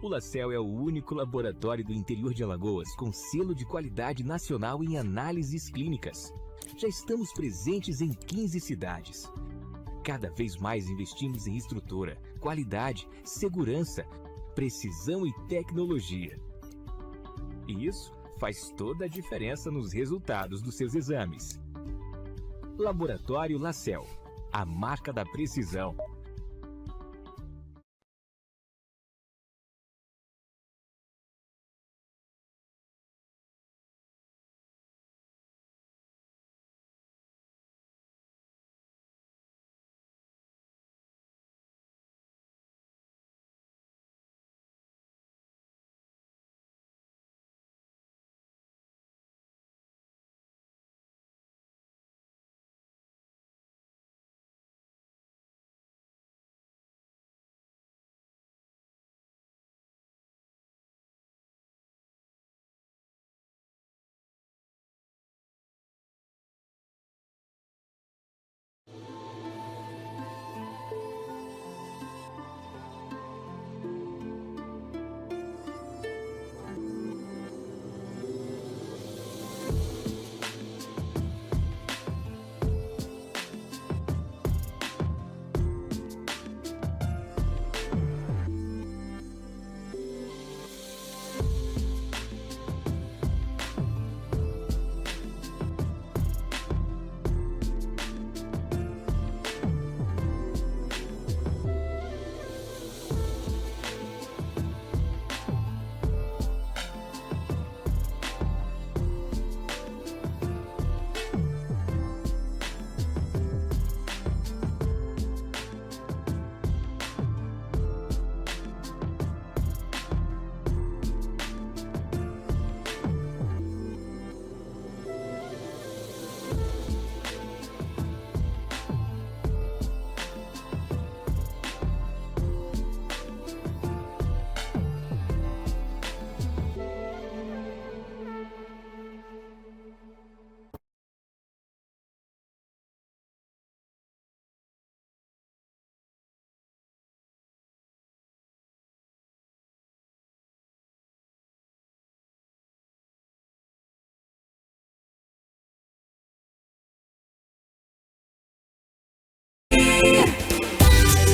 O LaCell é o único laboratório do interior de Alagoas com selo de qualidade nacional em análises clínicas. Já estamos presentes em 15 cidades. Cada vez mais investimos em estrutura, qualidade, segurança, precisão e tecnologia. E isso faz toda a diferença nos resultados dos seus exames. Laboratório LaCell, a marca da precisão.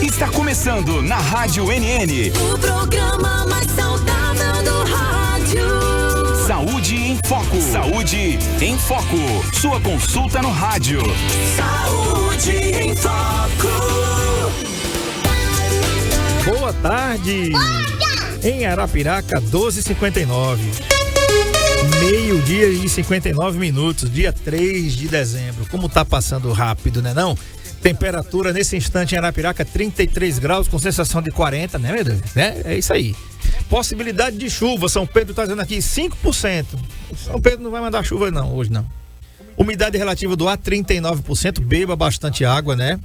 Está começando na Rádio NN. O programa mais saudável do rádio. Saúde em Foco. Saúde em Foco. Sua consulta no rádio. Saúde em Foco. Boa tarde. Em Arapiraca, 12h59. Meio-dia e 59 minutos, dia 3 de dezembro. Como tá passando rápido, né não? Temperatura nesse instante em Arapiraca, 33 graus, com sensação de 40, né, meu Deus? Né? É isso aí. Possibilidade de chuva, São Pedro tá dizendo aqui 5%. São Pedro não vai mandar chuva não, hoje não. Umidade relativa do ar, 39%, beba bastante água, né?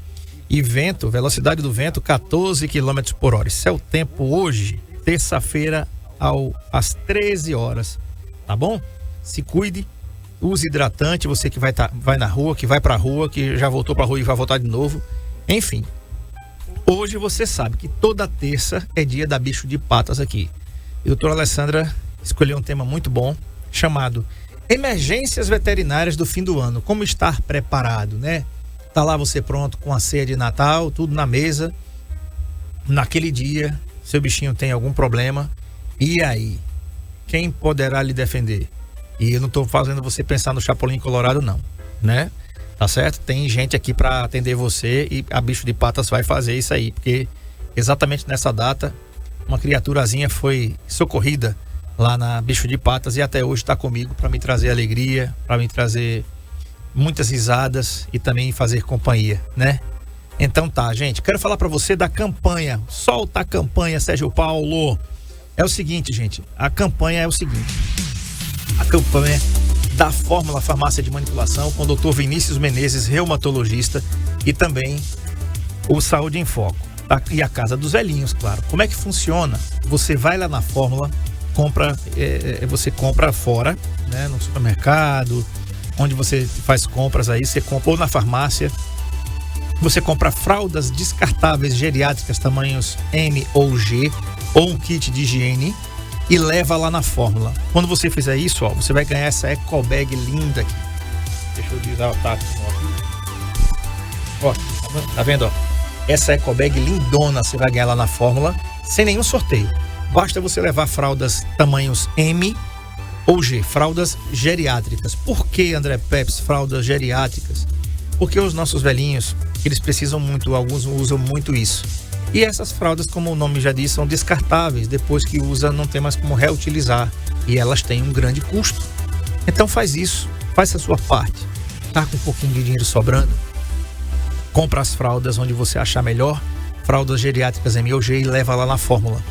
E vento, velocidade do vento, 14 km por hora. Esse é o tempo hoje, terça-feira, às 13 horas, tá bom? Se cuide. Use hidratante, você que vai na rua, que vai pra rua, que já voltou pra rua e vai voltar de novo. Enfim, hoje você sabe que toda terça é dia da bicho de patas aqui. E a doutora Alessandra escolheu um tema muito bom, chamado Emergências Veterinárias do Fim do Ano. Como estar preparado, né? Tá lá você pronto com a ceia de Natal, tudo na mesa. Naquele dia, seu bichinho tem algum problema. E aí? Quem poderá lhe defender? E eu não tô fazendo você pensar no Chapolin Colorado não, né? Tá certo? Tem gente aqui para atender você e a Bicho de Patas vai fazer isso aí, porque exatamente nessa data uma criaturazinha foi socorrida lá na Bicho de Patas e até hoje tá comigo para me trazer alegria, para me trazer muitas risadas e também fazer companhia, né? Então tá, gente, quero falar para você da campanha. Solta a campanha, Sérgio Paulo. É o seguinte, gente, a campanha é o seguinte. A campanha da Fórmula Farmácia de Manipulação com o Dr. Vinícius Menezes, reumatologista, e também o Saúde em Foco, tá? E a Casa dos Velhinhos, claro. Como é que funciona? Você vai lá na Fórmula, você compra fora, né, no supermercado, onde você faz compras aí, você compra ou na farmácia. Você compra fraldas descartáveis geriátricas tamanhos M ou G, ou um kit de higiene e leva lá na fórmula. Quando você fizer isso, ó, você vai ganhar essa ecobag linda aqui. Deixa eu desaltar aqui. Ó, tá vendo? Ó? Essa ecobag lindona você vai ganhar lá na fórmula, sem nenhum sorteio. Basta você levar fraldas tamanhos M ou G, fraldas geriátricas. Por que, André Peps, fraldas geriátricas? Porque os nossos velhinhos, eles precisam muito, alguns usam muito isso. E essas fraldas, como o nome já diz, são descartáveis. Depois que usa, não tem mais como reutilizar. E elas têm um grande custo. Então faz isso, faz a sua parte. Tá com um pouquinho de dinheiro sobrando? Compra as fraldas onde você achar melhor. Fraldas geriátricas M ou G e leva lá na fórmula.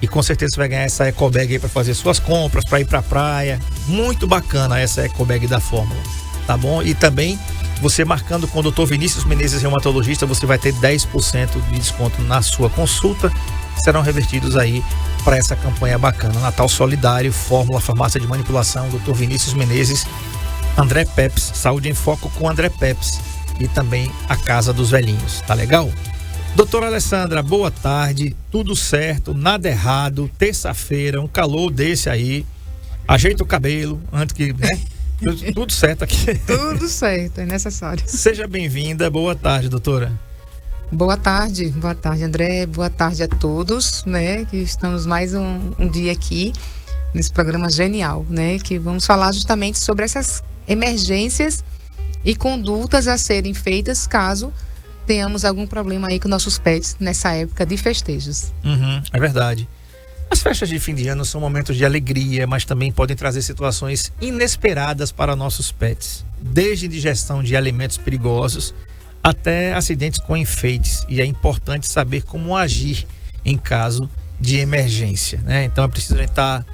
E com certeza você vai ganhar essa ecobag aí para fazer suas compras, para ir para a praia. Muito bacana essa ecobag da fórmula, tá bom? E também você marcando com o Dr. Vinícius Menezes, reumatologista, você vai ter 10% de desconto na sua consulta, que serão revertidos aí para essa campanha bacana. Natal Solidário, Fórmula Farmácia de Manipulação, Dr. Vinícius Menezes, André Peps, Saúde em Foco com André Peps e também a Casa dos Velhinhos, tá legal? Doutora Alessandra, boa tarde, tudo certo, nada errado, terça-feira, um calor desse aí, ajeita o cabelo, antes que, né? Tudo certo aqui. Tudo certo, é necessário. Seja bem-vinda, boa tarde, doutora. Boa tarde, André, boa tarde a todos, né, que estamos mais um dia aqui, nesse programa genial, né, que vamos falar justamente sobre essas emergências e condutas a serem feitas caso tenhamos algum problema aí com nossos pets nessa época de festejos. É verdade. As festas de fim de ano são momentos de alegria, mas também podem trazer situações inesperadas para nossos pets. Desde indigestão de alimentos perigosos até acidentes com enfeites. E é importante saber como agir em caso de emergência, né? Então é preciso estar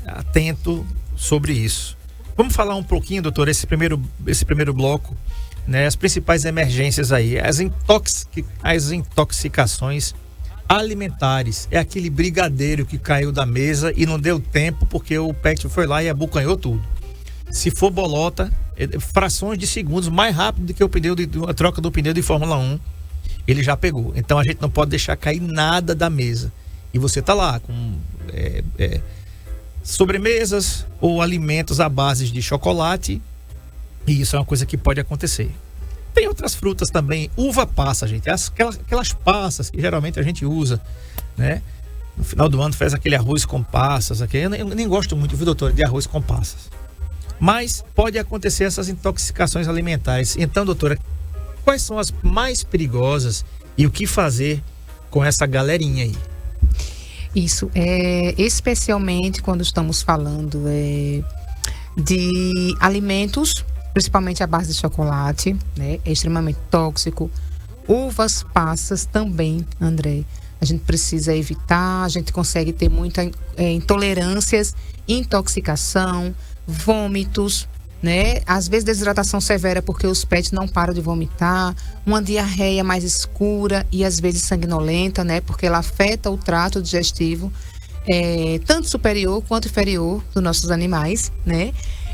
atento sobre isso. Vamos falar um pouquinho, doutor, esse primeiro bloco, né, as principais emergências aí, as intoxicações alimentares. É aquele brigadeiro que caiu da mesa e não deu tempo porque o pet foi lá e abocanhou tudo. Se for bolota, frações de segundos, mais rápido do que a troca do pneu de Fórmula 1, ele já pegou. Então a gente não pode deixar cair nada da mesa. E você tá lá com sobremesas ou alimentos à base de chocolate, e isso é uma coisa que pode acontecer. Tem outras frutas também, uva passa, gente, aquelas passas que geralmente a gente usa, né? No final do ano faz aquele arroz com passas, eu nem gosto muito, viu, doutor, de arroz com passas. Mas pode acontecer essas intoxicações alimentares. Então, doutora, quais são as mais perigosas e o que fazer com essa galerinha aí? Isso, especialmente quando estamos falando de alimentos, principalmente à base de chocolate, né? É extremamente tóxico. Uvas passas também, André. A gente precisa evitar, a gente consegue ter muitas intolerâncias, intoxicação, vômitos, né? Às vezes desidratação severa porque os pets não param de vomitar, uma diarreia mais escura e às vezes sanguinolenta, né? Porque ela afeta o trato digestivo, tanto superior quanto inferior dos nossos animais, né?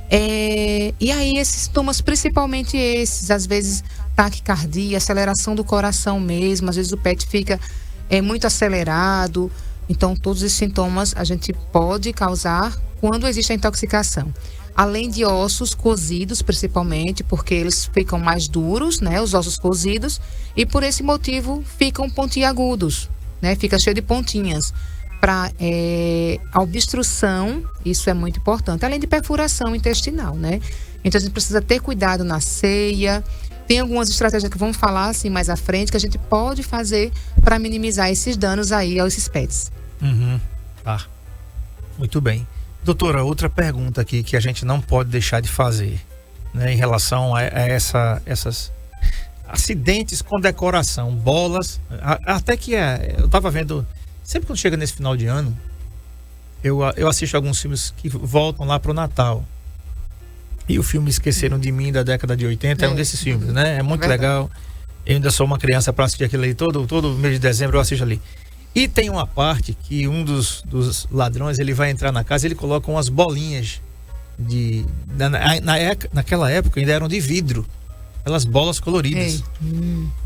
E aí esses sintomas, principalmente esses, às vezes taquicardia, aceleração do coração mesmo, às vezes o pet fica muito acelerado. Então todos esses sintomas a gente pode causar quando existe a intoxicação. Além de ossos cozidos, principalmente, porque eles ficam mais duros, né? Os ossos cozidos, e por esse motivo ficam pontiagudos, né? Fica cheio de pontinhas. Para a obstrução, isso é muito importante, além de perfuração intestinal, né? Então a gente precisa ter cuidado na ceia. Tem algumas estratégias que vamos falar assim mais à frente que a gente pode fazer para minimizar esses danos aí a esses pets. Tá. Muito bem. Doutora, outra pergunta aqui que a gente não pode deixar de fazer, né, em relação a essas acidentes com decoração, bolas, até que eu tava vendo, sempre quando chega nesse final de ano, eu assisto alguns filmes que voltam lá pro Natal. E o filme Esqueceram de Mim, da década de 80, é um desses filmes, né? É muito legal. Eu ainda sou uma criança para assistir aquilo ali, todo mês de dezembro eu assisto ali. E tem uma parte que um dos ladrões, ele vai entrar na casa e ele coloca umas bolinhas naquela época ainda eram de vidro. aquelas bolas coloridas.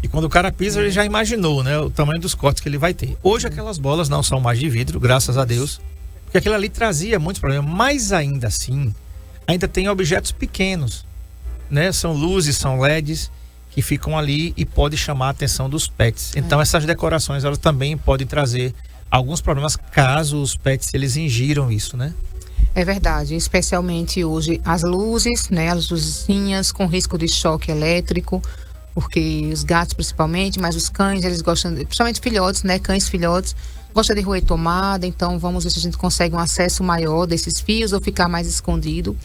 E quando o cara pisa, ele já imaginou, né, o tamanho dos cortes que ele vai ter. Hoje aquelas bolas não são mais de vidro, graças a Deus, porque aquilo ali trazia muitos problemas, mas ainda assim, ainda tem objetos pequenos, né? São luzes, são LEDs que ficam ali e pode chamar a atenção dos pets. Então essas decorações, elas também podem trazer alguns problemas caso os pets eles ingiram isso, né? É verdade, especialmente hoje as luzes, né, as luzinhas com risco de choque elétrico, porque os gatos principalmente, mas os cães, eles gostam, principalmente filhotes, né, cães filhotes, gostam de roer tomada, então vamos ver se a gente consegue um acesso maior desses fios ou ficar mais escondido.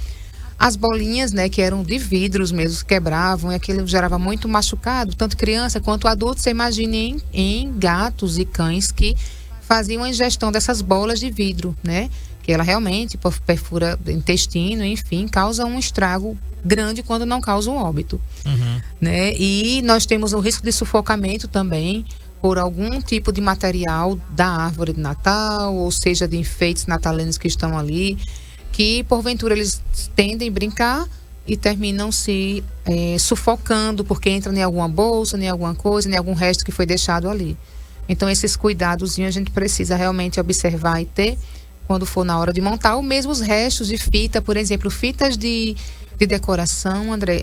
As bolinhas, né, que eram de vidros mesmo, quebravam e aquilo gerava muito machucado, tanto criança quanto adulto. Você imagine em gatos e cães que faziam a ingestão dessas bolas de vidro, né? Que ela realmente perfura o intestino, enfim, causa um estrago grande quando não causa um óbito, né? E nós temos o risco de sufocamento também por algum tipo de material da árvore de Natal, ou seja, de enfeites natalinos que estão ali, que porventura eles tendem a brincar e terminam se sufocando porque entram em alguma bolsa, em alguma coisa, em algum resto que foi deixado ali. Então esses cuidados a gente precisa realmente observar e ter quando for na hora de montar, ou mesmo os restos de fita, por exemplo, fitas de decoração, André,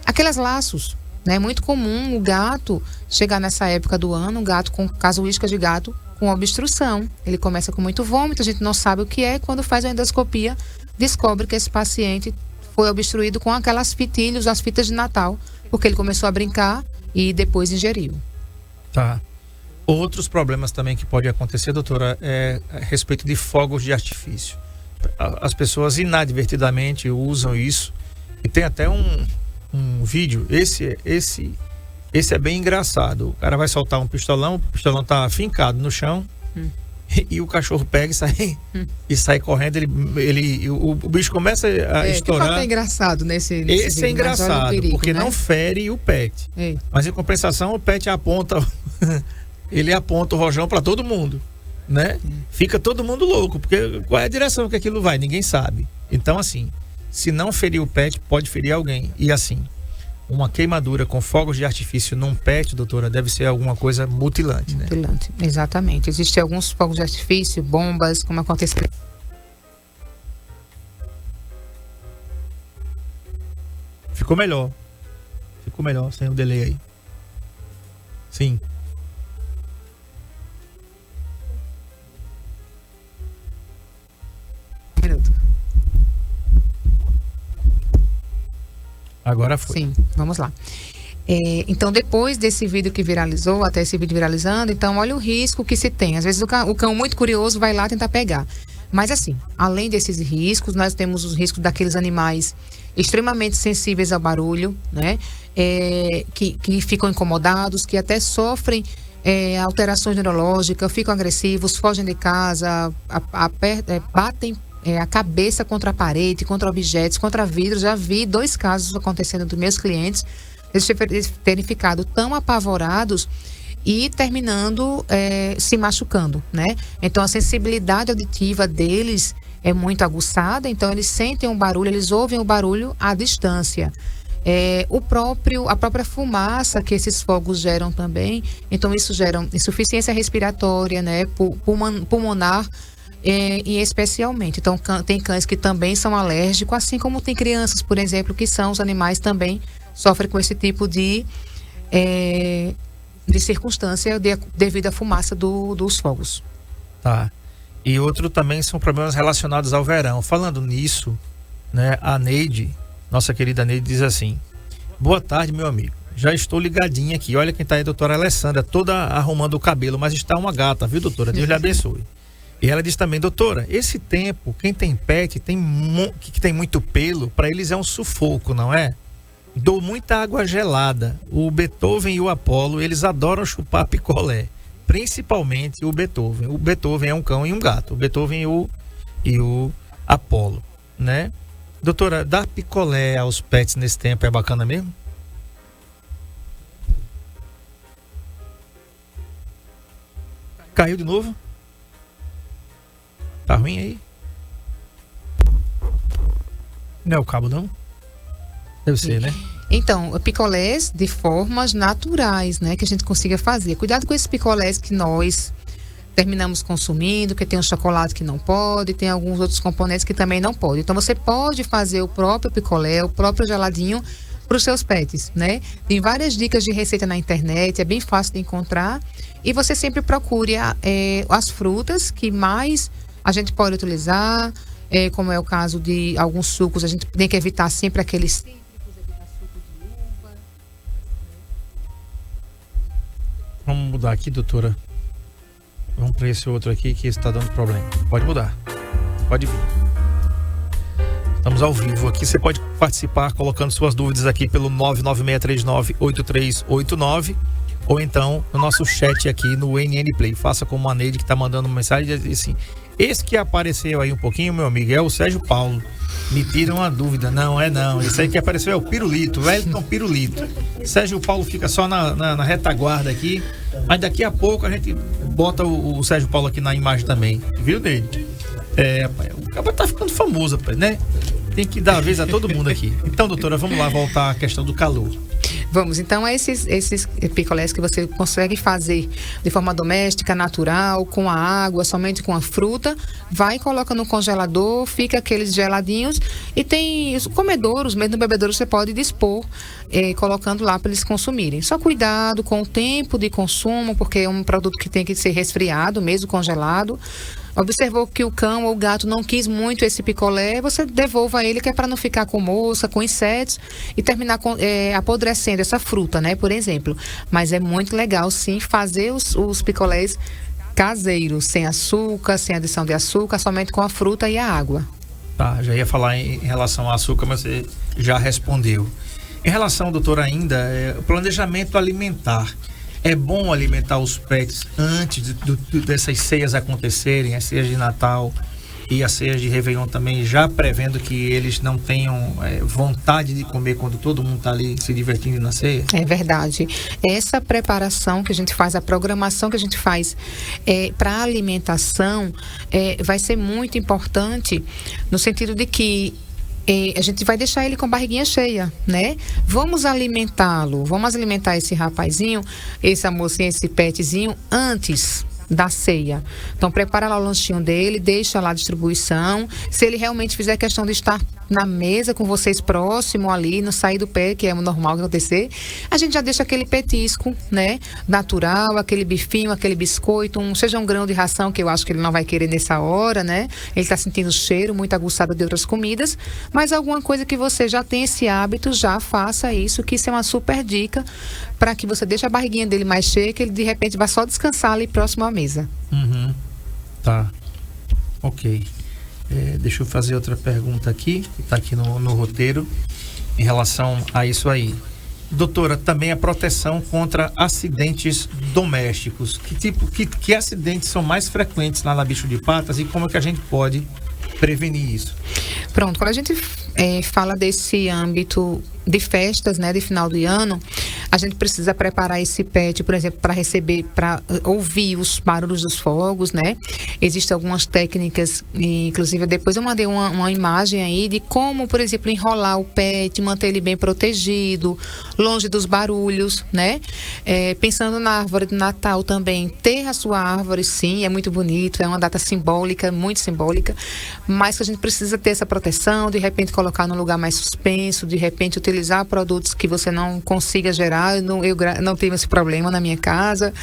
aqueles laços, né? É muito comum o gato chegar nessa época do ano, um gato com casuística de gato com obstrução. Ele começa com muito vômito, a gente não sabe o que é, quando faz a endoscopia, descobre que esse paciente foi obstruído com aquelas fitilhos, as fitas de Natal, porque ele começou a brincar e depois ingeriu. Tá. Outros problemas também que pode acontecer, doutora, é a respeito de fogos de artifício. As pessoas inadvertidamente usam isso. E tem até um vídeo, esse é bem engraçado. O cara vai soltar um pistolão, o pistolão tá fincado no chão, e o cachorro pega e sai correndo, o bicho começa a estourar. É engraçado nesse Esse vídeo, é engraçado, perigo, porque né? não fere o pet. Mas em compensação, o pet aponta... ele aponta o rojão para todo mundo, né? Fica todo mundo louco, porque qual é a direção que aquilo vai? Ninguém sabe. Então, assim, se não ferir o pet, pode ferir alguém. E assim, uma queimadura com fogos de artifício num pet, doutora, deve ser alguma coisa mutilante, né? Mutilante, exatamente. Existem alguns fogos de artifício, bombas, como aconteceu. Ficou melhor sem o delay aí. Sim. Agora foi. Sim, vamos lá. Então, depois desse vídeo que viralizou, até esse vídeo viralizando, então olha o risco que se tem. Às vezes o cão muito curioso vai lá tentar pegar. Mas assim, além desses riscos, nós temos os riscos daqueles animais extremamente sensíveis ao barulho, né? Que ficam incomodados, que até sofrem alterações neurológicas, ficam agressivos, fogem de casa, batem a cabeça contra a parede, contra objetos, contra vidros. Já vi 2 casos acontecendo dos meus clientes, eles terem ficado tão apavorados e terminando se machucando, né? Então a sensibilidade auditiva deles é muito aguçada, então eles sentem um barulho, eles ouvem o barulho à distância. A própria fumaça que esses fogos geram também, então isso gera insuficiência respiratória, né? Pulmonar, e especialmente. Então, tem cães que também são alérgicos, assim como tem crianças, por exemplo, que são os animais também sofrem com esse tipo de circunstância devido à fumaça dos fogos. Tá. E outro também são problemas relacionados ao verão. Falando nisso, né, a Neide, nossa querida Neide, diz assim: boa tarde, meu amigo. Já estou ligadinha aqui. Olha quem tá aí, a doutora Alessandra, toda arrumando o cabelo, mas está uma gata, viu, doutora? Deus lhe abençoe. E ela diz também: doutora, esse tempo, quem tem pet, que tem muito pelo, para eles é um sufoco, não é? Dou muita água gelada. O Beethoven e o Apolo, eles adoram chupar picolé. Principalmente o Beethoven. O Beethoven é um cão e um gato. O Beethoven e o Apolo, né? Doutora, dar picolé aos pets nesse tempo é bacana mesmo? Caiu de novo? Tá ruim aí? Não é o cabo, não? Deve ser, né? Então, picolés de formas naturais, né? Que a gente consiga fazer. Cuidado com esses picolés que nós terminamos consumindo, que tem um chocolate que não pode, tem alguns outros componentes que também não pode. Então, você pode fazer o próprio picolé, o próprio geladinho para os seus pets, né? Tem várias dicas de receita na internet, é bem fácil de encontrar. E você sempre procure as frutas que mais a gente pode utilizar, como é o caso de alguns sucos, a gente tem que evitar sempre aqueles... Vamos mudar aqui, doutora. Vamos para esse outro aqui que está dando problema. Pode mudar. Pode vir. Estamos ao vivo aqui. Você pode participar colocando suas dúvidas aqui pelo 996398389 ou então no nosso chat aqui no NN Play. Faça como a Neide que está mandando uma mensagem e diz assim: esse que apareceu aí um pouquinho, meu amigo, é o Sérgio Paulo. Me tira uma dúvida. Não, não. Esse aí que apareceu é o Pirulito, Wellington Pirulito. Sérgio Paulo fica só na retaguarda aqui, mas daqui a pouco a gente bota o Sérgio Paulo aqui na imagem também. Viu, Neide? O cara tá ficando famoso, rapaz, né? Tem que dar a vez a todo mundo aqui. Então, doutora, vamos lá voltar à questão do calor. Vamos, então, esses picolés que você consegue fazer de forma doméstica, natural, com a água, somente com a fruta, vai e coloca no congelador, fica aqueles geladinhos e tem os comedouros, mesmo no bebedouro você pode dispor, colocando lá para eles consumirem. Só cuidado com o tempo de consumo, porque é um produto que tem que ser resfriado, mesmo congelado. Observou que o cão ou o gato não quis muito esse picolé, você devolva ele, que é para não ficar com mosca, com insetos e terminar apodrecendo essa fruta, né? Por exemplo. Mas é muito legal, sim, fazer os picolés caseiros, sem açúcar, sem adição de açúcar, somente com a fruta e a água. Tá, já ia falar em relação ao açúcar, mas você já respondeu. Em relação, doutora, ainda, o planejamento alimentar. É bom alimentar os pets antes dessas ceias acontecerem, as ceias de Natal e as ceias de Réveillon também, já prevendo que eles não tenham vontade de comer quando todo mundo está ali se divertindo na ceia? É verdade. Essa preparação que a gente faz, a programação que a gente faz para a alimentação vai ser muito importante no sentido de que a gente vai deixar ele com a barriguinha cheia, né? Vamos alimentá-lo, vamos alimentar esse rapazinho, essa mocinha, esse petzinho antes da ceia. Então, prepara lá o lanchinho dele, deixa lá a distribuição. Se ele realmente fizer questão de estar na mesa com vocês próximo ali, não sair do pé, que é o normal acontecer, a gente já deixa aquele petisco, né? Natural, aquele bifinho, aquele biscoito, seja um grão de ração, que eu acho que ele não vai querer nessa hora, né? Ele tá sentindo o cheiro muito aguçado de outras comidas, mas alguma coisa que você já tem esse hábito, já faça isso, que isso é uma super dica para que você deixe a barriguinha dele mais cheia, que ele de repente vai só descansar ali próximo à mesa. Uhum. Tá. Ok. Deixa eu fazer outra pergunta aqui, que está aqui no roteiro, em relação a isso aí. Doutora, também a proteção contra acidentes domésticos. Que acidentes são mais frequentes lá na Bicho de Patas e como é que a gente pode prevenir isso? Pronto, quando a gente fala desse âmbito de festas, né, de final de ano, a gente precisa preparar esse pet, por exemplo, para receber, para ouvir os barulhos dos fogos, né? Existem algumas técnicas, inclusive depois eu mandei uma imagem aí de como, por exemplo, enrolar o pet, manter ele bem protegido, longe dos barulhos, né? Pensando na árvore de Natal também, ter a sua árvore, sim, é muito bonito, é uma data simbólica, muito simbólica, mas que a gente precisa ter essa proteção, de repente colocar num lugar mais suspenso, de repente utilizar produtos que você não consiga gerar. Eu não tive esse problema na minha casa.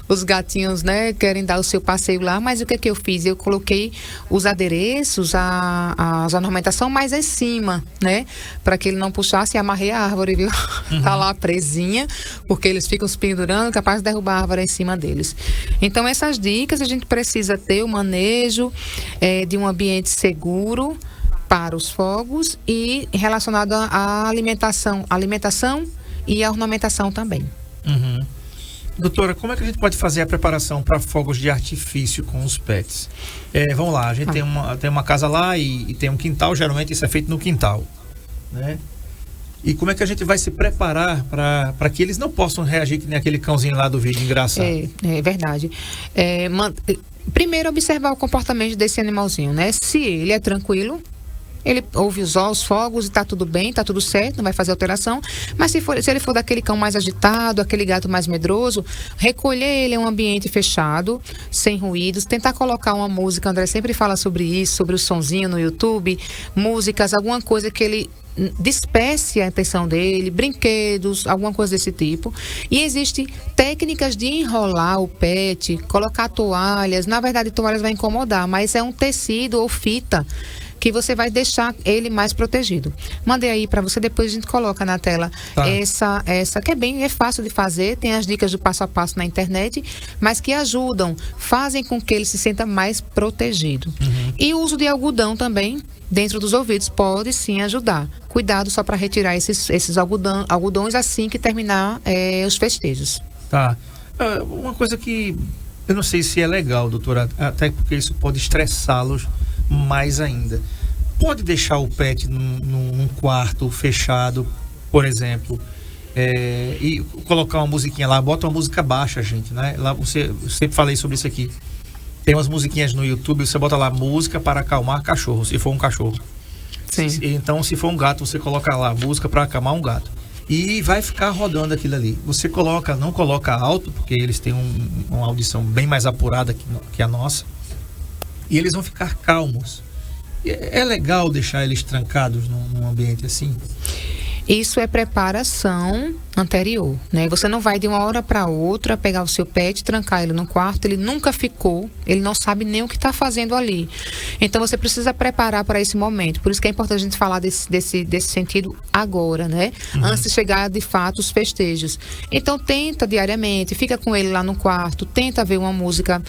Os gatinhos, né, querem dar o seu passeio lá, mas o que é que eu fiz? Eu coloquei os adereços, a ornamentação mais em cima, né, para que ele não puxasse, e amarrei a árvore, viu? Uhum. Tá lá presinha, porque eles ficam se pendurando, capaz de derrubar a árvore em cima deles. Então, essas dicas, a gente precisa ter o manejo de um ambiente seguro para os fogos e relacionado à alimentação e à ornamentação também. Uhum. Doutora, como é que a gente pode fazer a preparação para fogos de artifício com os pets? Vamos lá, a gente tem uma casa lá e tem um quintal, geralmente isso é feito no quintal, né? E como é que a gente vai se preparar para que eles não possam reagir que nem aquele cãozinho lá do vídeo engraçado? É verdade. Primeiro, observar o comportamento desse animalzinho, né? Se ele é tranquilo, ele ouve os fogos e tá tudo bem, tá tudo certo, não vai fazer alteração. Mas se ele for daquele cão mais agitado, aquele gato mais medroso, recolher ele em um ambiente fechado, sem ruídos, tentar colocar uma música, André sempre fala sobre isso, sobre o sonzinho no YouTube, músicas, alguma coisa que ele disperse a atenção dele, brinquedos, alguma coisa desse tipo. E existem técnicas de enrolar o pet, colocar toalhas. Na verdade, toalhas vai incomodar, mas é um tecido ou fita que você vai deixar ele mais protegido. Mandei aí para você, depois a gente coloca na tela essa que é fácil de fazer, tem as dicas do passo a passo na internet, mas que ajudam, fazem com que ele se sinta mais protegido. E o uso de algodão também dentro dos ouvidos pode sim ajudar. Cuidado só para retirar esses algodões assim que terminar os festejos. Tá. Uma coisa que eu não sei se é legal, doutora, até porque isso pode estressá-los mais ainda. Pode deixar o pet num quarto fechado, por exemplo, e colocar uma musiquinha lá, bota uma música baixa, gente, né? Lá eu sempre falei sobre isso aqui. Tem umas musiquinhas no YouTube, você bota lá música para acalmar cachorro, se for um cachorro. Sim. Então, se for um gato, você coloca lá música para acalmar um gato. E vai ficar rodando aquilo ali. Você não coloca alto, porque eles têm uma audição bem mais apurada que a nossa. E eles vão ficar calmos. É legal deixar eles trancados num ambiente assim? Isso é preparação anterior, né? Você não vai de uma hora para outra pegar o seu pet, trancar ele no quarto, ele nunca ficou, ele não sabe nem o que está fazendo ali. Então você precisa preparar para esse momento. Por isso que é importante a gente falar desse sentido agora, né? Antes de chegar de fato os festejos. Então tenta diariamente, fica com ele lá no quarto, tenta ver uma música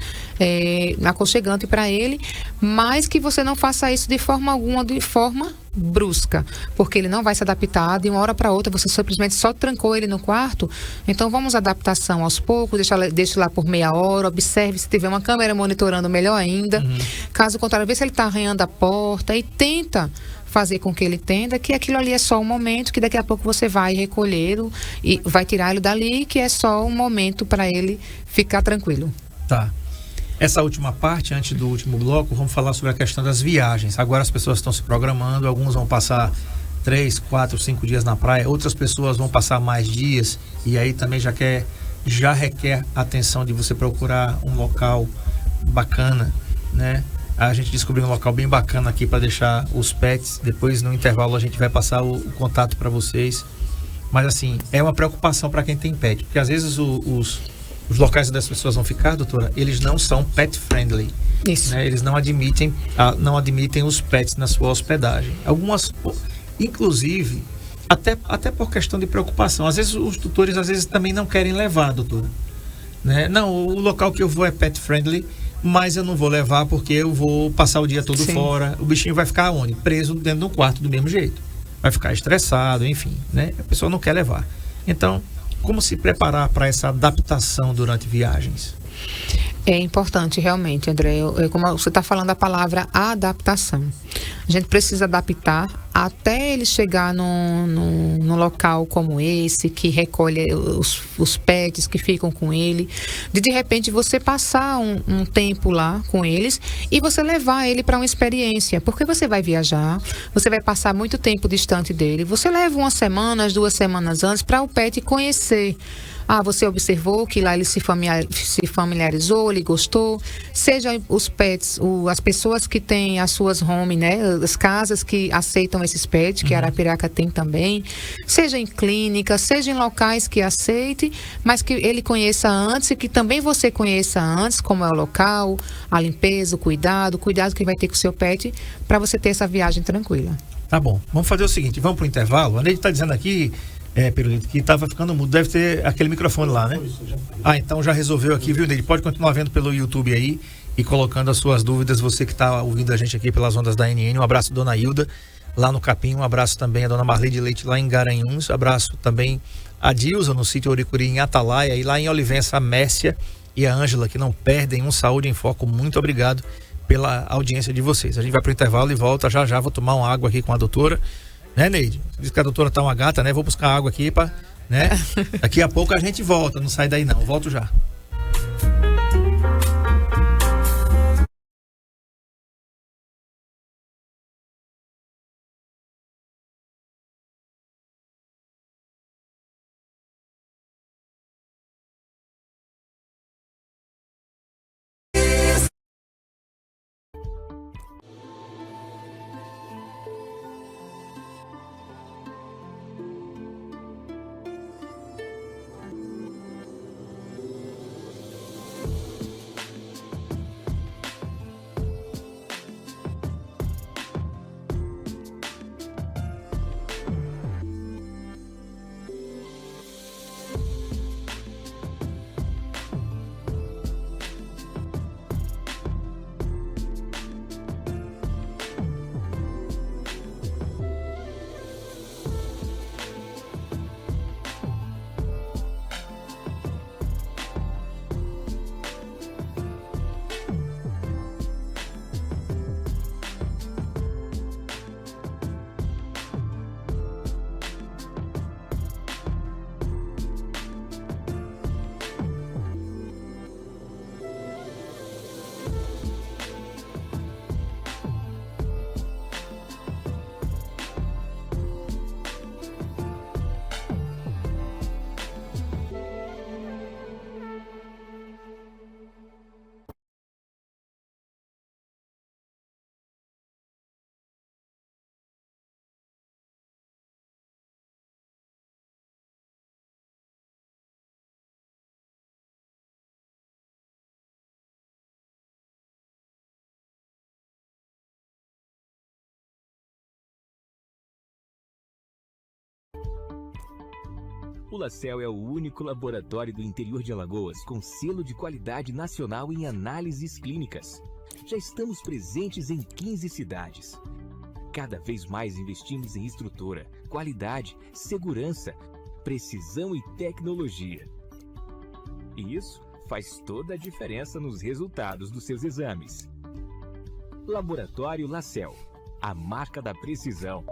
aconchegante para ele, mas que você não faça isso de forma alguma, de forma brusca, porque ele não vai se adaptar de uma hora para outra. Você simplesmente só trancou ele no quarto. Então vamos adaptação aos poucos, deixa lá por meia hora, observe se tiver uma câmera monitorando, melhor ainda. Caso contrário, vê se ele está arranhando a porta e tenta fazer com que ele entenda que aquilo ali é só um momento, que daqui a pouco você vai recolhê-lo e vai tirar ele dali, que é só um momento para ele ficar tranquilo. Tá. Essa última parte, antes do último bloco, vamos falar sobre a questão das viagens. Agora as pessoas estão se programando, alguns vão passar 3, 4, 5 dias na praia, outras pessoas vão passar mais dias, e aí também já requer a atenção de você procurar um local bacana, né? A gente descobriu um local bem bacana aqui para deixar os pets. Depois no intervalo a gente vai passar o contato para vocês. Mas assim, é uma preocupação para quem tem pet, porque às vezes os locais onde as pessoas vão ficar, doutora, eles não são pet friendly. Isso. Né? Eles não admitem os pets na sua hospedagem. Algumas, inclusive, até por questão de preocupação. Às vezes os tutores também não querem levar, doutora. Né? Não, o local que eu vou é pet friendly, mas eu não vou levar porque eu vou passar o dia todo Sim. fora. O bichinho vai ficar onde? Preso dentro do quarto do mesmo jeito. Vai ficar estressado, enfim, né? A pessoa não quer levar. Então, como se preparar para essa adaptação durante viagens? É importante realmente, André, como você está falando a palavra adaptação. A gente precisa adaptar até ele chegar num local como esse, que recolhe os pets que ficam com ele. De repente você passar um tempo lá com eles e você levar ele para uma experiência. Porque você vai viajar, você vai passar muito tempo distante dele. Você leva 1 semana, 2 semanas antes para o pet conhecer. Você observou que lá ele se familiarizou, ele gostou. Seja os pets, as pessoas que têm as suas home, né? As casas que aceitam esses pets, que Arapiraca tem também. Seja em clínica, seja em locais que aceite, mas que ele conheça antes e que também você conheça antes, como é o local, a limpeza, o cuidado que vai ter com o seu pet, para você ter essa viagem tranquila. Tá bom. Vamos fazer o seguinte, vamos pro intervalo. A Neide está dizendo aqui, Pirulito, que estava ficando mudo. Deve ter aquele microfone lá, né? Então já resolveu aqui, viu, Neide? Pode continuar vendo pelo YouTube aí e colocando as suas dúvidas. Você que está ouvindo a gente aqui pelas ondas da NN. Um abraço, dona Hilda, lá no Capim. Um abraço também a dona Marli de Leite, lá em Garanhuns. Abraço também a Dilza, no sítio Oricuri, em Atalaia. E lá em Olivença, a Mércia e a Ângela, que não perdem um Saúde em Foco. Muito obrigado pela audiência de vocês. A gente vai pro intervalo e volta já. Vou tomar uma água aqui com a doutora. Né, Neide? Diz que a doutora tá uma gata, né? Vou buscar água aqui né? Daqui a pouco a gente volta, não sai daí não. Volto já. O LaCell é o único laboratório do interior de Alagoas com selo de qualidade nacional em análises clínicas. Já estamos presentes em 15 cidades. Cada vez mais investimos em estrutura, qualidade, segurança, precisão e tecnologia. E isso faz toda a diferença nos resultados dos seus exames. Laboratório LaCell, a marca da precisão.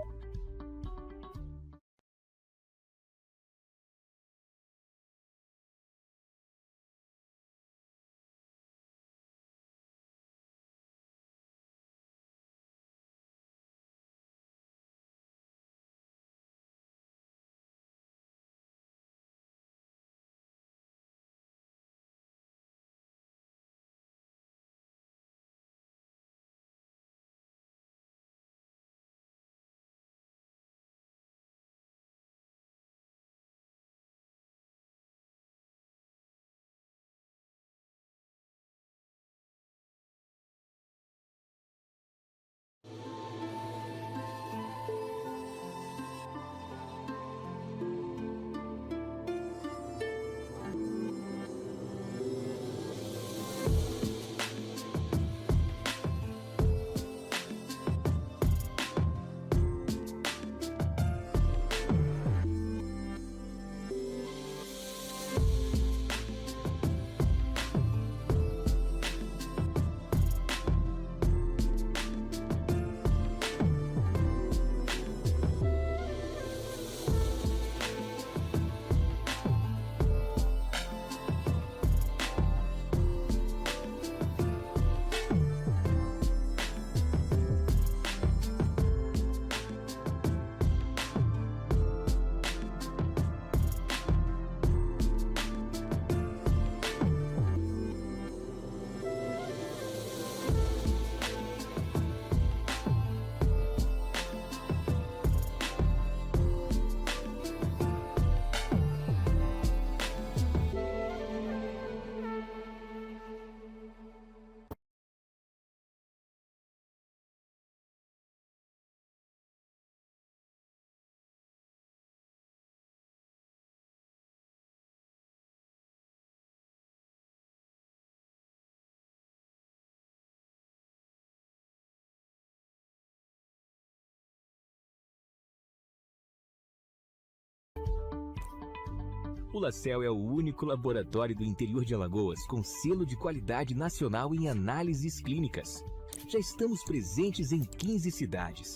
O LaCell é o único laboratório do interior de Alagoas com selo de qualidade nacional em análises clínicas. Já estamos presentes em 15 cidades.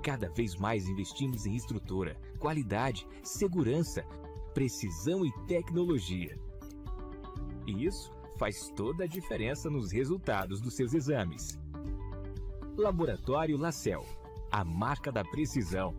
Cada vez mais investimos em estrutura, qualidade, segurança, precisão e tecnologia. E isso faz toda a diferença nos resultados dos seus exames. Laboratório LaCell, a marca da precisão.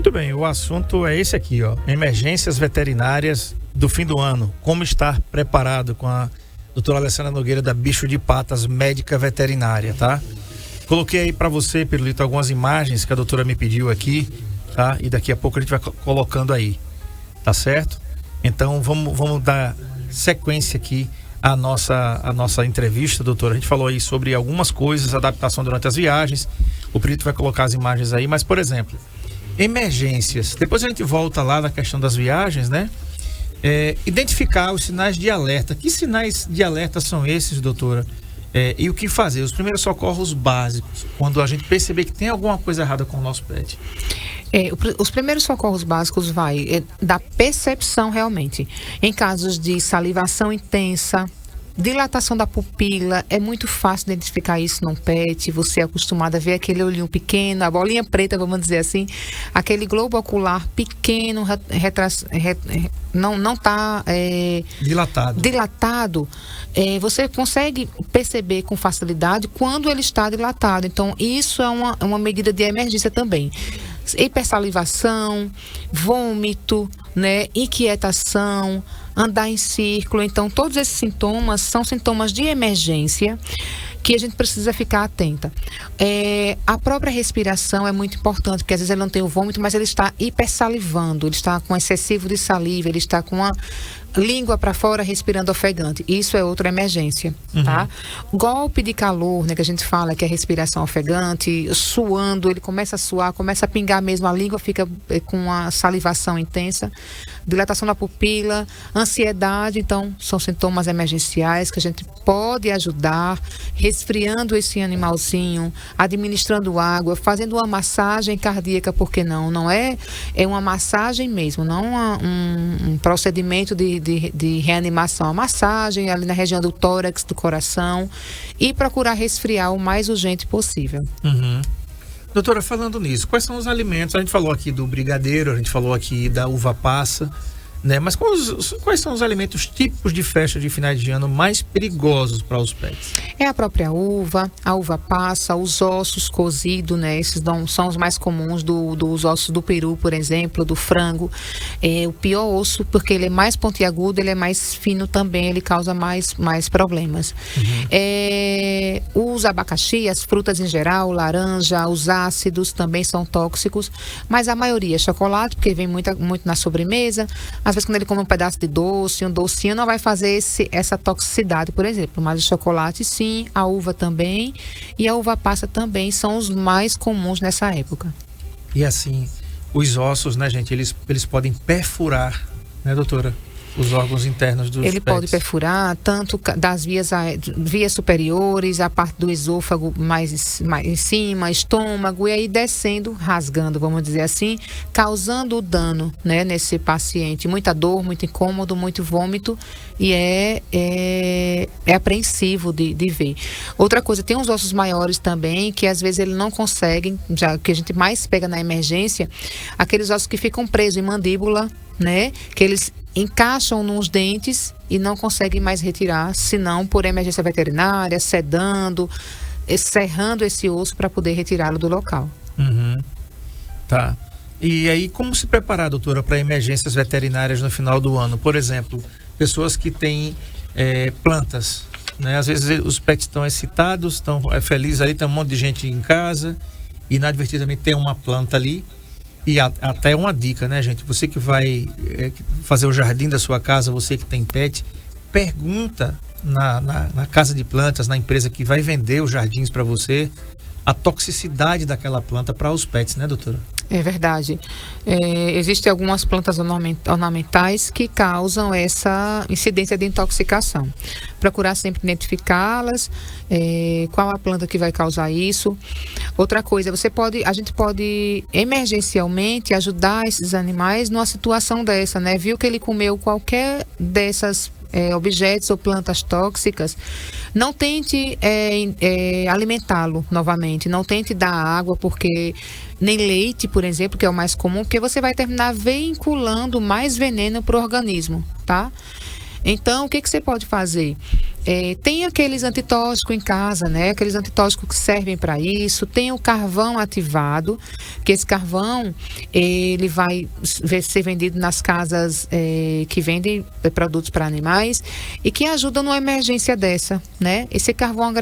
Muito bem, o assunto é esse aqui, ó. Emergências veterinárias do fim do ano. Como estar preparado, com a doutora Alessandra Nogueira da Bicho de Patas, médica veterinária, tá? Coloquei aí para você, Pirulito, algumas imagens que a doutora me pediu aqui, tá? E daqui a pouco a gente vai colocando aí, tá certo? Então vamos dar sequência aqui à nossa entrevista, doutora. A gente falou aí sobre algumas coisas, adaptação durante as viagens. O Pirulito vai colocar as imagens aí, mas, por exemplo, emergências. Depois a gente volta lá na questão das viagens, né? Identificar os sinais de alerta. Que sinais de alerta são esses, doutora? E o que fazer? Os primeiros socorros básicos, quando a gente perceber que tem alguma coisa errada com o nosso pet. Os primeiros socorros básicos vai da percepção realmente. Em casos de salivação intensa, dilatação da pupila, é muito fácil identificar isso num pet. Você é acostumado a ver aquele olhinho pequeno, a bolinha preta, vamos dizer assim, aquele globo ocular pequeno, não está dilatado. Você consegue perceber com facilidade quando ele está dilatado. Então, isso é uma medida de emergência também. Hipersalivação, vômito, né, inquietação, andar em círculo. Então, todos esses sintomas são sintomas de emergência que a gente precisa ficar atenta. A própria respiração é muito importante, porque às vezes ele não tem o vômito, mas ele está hipersalivando, ele está com excessivo de saliva, ele está com a língua para fora, respirando ofegante. Isso é outra emergência, tá? Golpe de calor, né, que a gente fala que é respiração ofegante, suando, ele começa a suar, começa a pingar mesmo, a língua fica com a salivação intensa, dilatação da pupila, ansiedade. Então, são sintomas emergenciais que a gente pode ajudar, resfriando esse animalzinho, administrando água, fazendo uma massagem cardíaca, porque não é uma massagem mesmo, não um procedimento de reanimação, a massagem ali na região do tórax, do coração, e procurar resfriar o mais urgente possível. Doutora, falando nisso, quais são os alimentos? A gente falou aqui do brigadeiro, a gente falou aqui da uva passa, né? Mas quais são os alimentos típicos de festa de finais de ano mais perigosos para os pets? É a própria uva, a uva passa, os ossos cozidos, né? Esses são os mais comuns dos ossos do peru, por exemplo, do frango. O pior osso, porque ele é mais pontiagudo, ele é mais fino também, ele causa mais problemas. Os abacaxi, as frutas em geral, laranja, os ácidos também são tóxicos, mas a maioria é chocolate, porque vem muito na sobremesa. Às vezes, quando ele come um pedaço de doce, um docinho, não vai fazer essa toxicidade, por exemplo. Mas o chocolate, sim, a uva também, e a uva passa também são os mais comuns nessa época. E assim, os ossos, né, gente, eles podem perfurar, né, doutora? Os órgãos internos dos Ele pets. pode perfurar tanto das vias superiores, a parte do esôfago mais em cima, estômago, e aí descendo, rasgando, vamos dizer assim, causando dano, né, nesse paciente. Muita dor, muito incômodo, muito vômito, e é apreensivo de ver. Outra coisa, tem uns ossos maiores também, que às vezes ele não conseguem, já que a gente mais pega na emergência, aqueles ossos que ficam presos em mandíbula, né, que eles encaixam nos dentes e não conseguem mais retirar, senão por emergência veterinária, sedando, serrando esse osso para poder retirá-lo do local. Tá. E aí, como se preparar, doutora, para emergências veterinárias no final do ano? Por exemplo, pessoas que têm plantas, né? Às vezes os pets estão excitados, estão felizes ali, tem um monte de gente em casa, e inadvertidamente tem uma planta ali. E até uma dica, né, gente? Você que vai fazer o jardim da sua casa, você que tem pet, pergunta na casa de plantas, na empresa que vai vender os jardins para você, a toxicidade daquela planta para os pets, né, doutora? É verdade. Existem algumas plantas ornamentais que causam essa incidência de intoxicação. Procurar sempre identificá-las, qual a planta que vai causar isso. Outra coisa, a gente pode emergencialmente ajudar esses animais numa situação dessa, né? Viu que ele comeu qualquer dessas objetos ou plantas tóxicas, não tente alimentá-lo novamente, não tente dar água, porque nem leite, por exemplo, que é o mais comum, porque você vai terminar vinculando mais veneno para o organismo, tá? Então, o que você pode fazer? Tem aqueles antitóxicos em casa, né? Aqueles antitóxicos que servem para isso. Tem o carvão ativado, que esse carvão, ele vai ser vendido nas casas que vendem produtos para animais e que ajudam numa emergência dessa, né? Esse carvão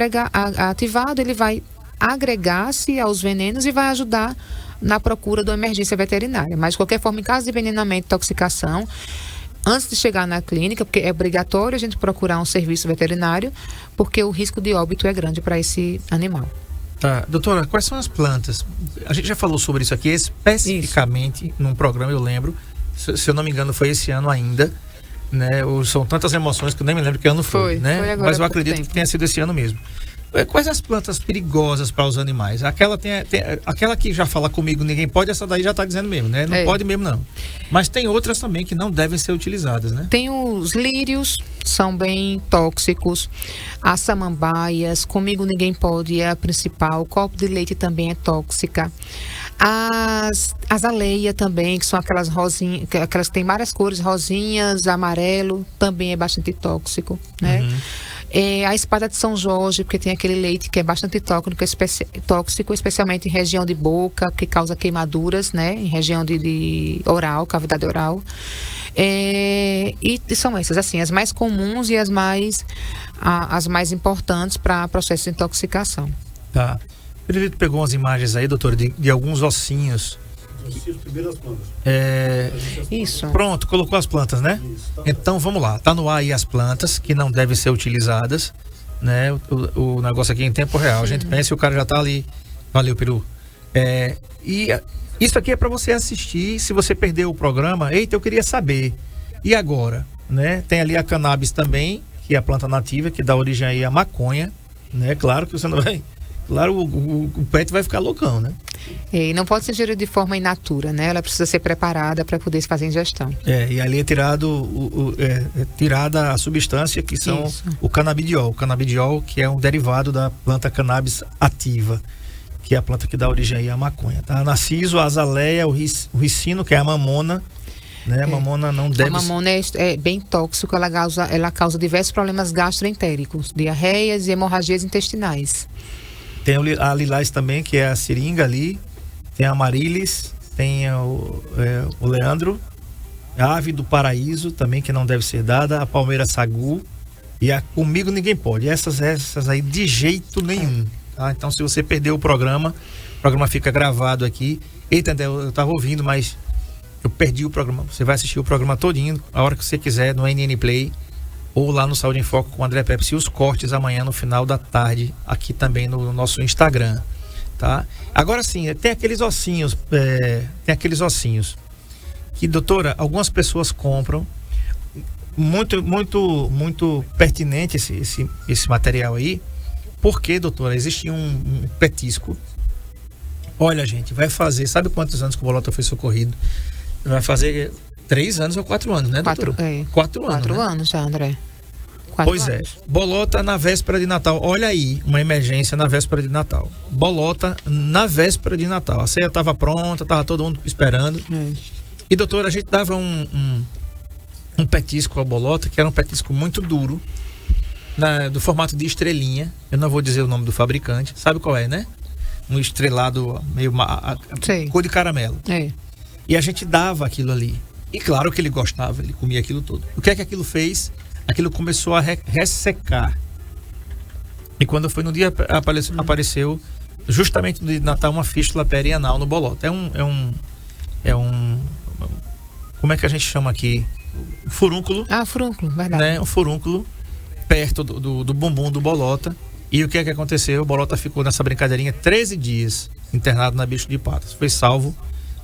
ativado, ele vai agregar-se aos venenos e vai ajudar na procura de uma emergência veterinária. Mas, de qualquer forma, em caso de envenenamento e intoxicação, antes de chegar na clínica, porque é obrigatório a gente procurar um serviço veterinário, porque o risco de óbito é grande para esse animal. Tá, doutora, quais são as plantas? A gente já falou sobre isso aqui especificamente num programa, eu lembro, se eu não me engano foi esse ano ainda, né? São tantas emoções que eu nem me lembro que ano foi, né? Foi agora, mas eu acredito que tenha sido esse ano mesmo. Quais as plantas perigosas para os animais? Aquela aquela que já fala comigo, ninguém pode, essa daí já está dizendo mesmo, né? Não pode mesmo, não. Mas tem outras também que não devem ser utilizadas, né? Tem os lírios, são bem tóxicos. As samambaias, comigo ninguém pode, é a principal. O copo de leite também é tóxica. As azaleia também, que são aquelas rosinhas, aquelas que tem várias cores, rosinhas, amarelo, também é bastante tóxico, né? A espada de São Jorge, porque tem aquele leite que é bastante tóxico, especialmente em região de boca, que causa queimaduras, né? Em região de oral, cavidade oral. E são essas, assim, as mais comuns e as mais importantes para processo de intoxicação. Tá. O Benedito pegou umas imagens aí, doutor, de alguns ossinhos. Primeiro as plantas. Isso. Pronto, colocou as plantas, né? Isso, tá. Então vamos lá, tá no ar aí as plantas que não devem ser utilizadas, né? O negócio aqui em tempo real. A gente pensa e o cara já tá ali. Valeu, Peru. E isso aqui é para você assistir. Se você perdeu o programa, eita, eu queria saber. E agora, né? Tem ali a cannabis também, que é a planta nativa que dá origem aí à maconha, né? Claro que você não vai. Claro, o pet vai ficar loucão, né? E não pode ser gerida de forma in natura, né? Ela precisa ser preparada para poder se fazer ingestão. E ali é tirada a substância que são o canabidiol. O canabidiol, que é um derivado da planta cannabis ativa, que é a planta que dá origem aí à maconha, tá? A narciso, a azaleia, o ricino, que é a mamona, né? A mamona não deve... A mamona é bem tóxica, ela causa diversos problemas gastroentéricos, diarreias e hemorragias intestinais. Tem a lilás também, que é a seringa ali. Tem a amarilis, tem o leandro, a ave do paraíso também, que não deve ser dada, a palmeira sagu e a comigo ninguém pode. Essas aí de jeito nenhum. Tá? Então, se você perdeu o programa fica gravado aqui. Eita, eu estava ouvindo, mas eu perdi o programa. Você vai assistir o programa todinho, a hora que você quiser, no NN Play. Ou lá no Saúde em Foco com o André Pepsi, os cortes amanhã no final da tarde, aqui também no nosso Instagram, tá? Agora sim, tem aqueles ossinhos, que, doutora, algumas pessoas compram, muito pertinente esse material aí, porque, doutora, existe um petisco. Olha, gente, vai fazer, sabe quantos anos que o Bolota foi socorrido? Vai fazer 3 anos ou 4 anos, né, doutora? 4 anos. 4 né? anos já, André. Pois é. Bolota na véspera de Natal. Olha aí, uma emergência na véspera de Natal. Bolota na véspera de Natal. A ceia estava pronta, estava todo mundo esperando. E, doutora, a gente dava um petisco ao bolota, que era um petisco muito duro, do formato de estrelinha. Eu não vou dizer o nome do fabricante. Sabe qual é, né? Um estrelado meio cor de caramelo. E a gente dava aquilo ali. E claro que ele gostava, ele comia aquilo tudo. O que é que aquilo fez? Aquilo começou a ressecar. E quando foi no dia, apareceu justamente no dia de Natal uma fístula perianal no bolota. É um como é que a gente chama aqui? Furúnculo. Furúnculo, verdade. Né? Um furúnculo perto do bumbum do bolota. E o que é que aconteceu? O bolota ficou nessa brincadeirinha 13 dias internado na Bicho de Patas. Foi salvo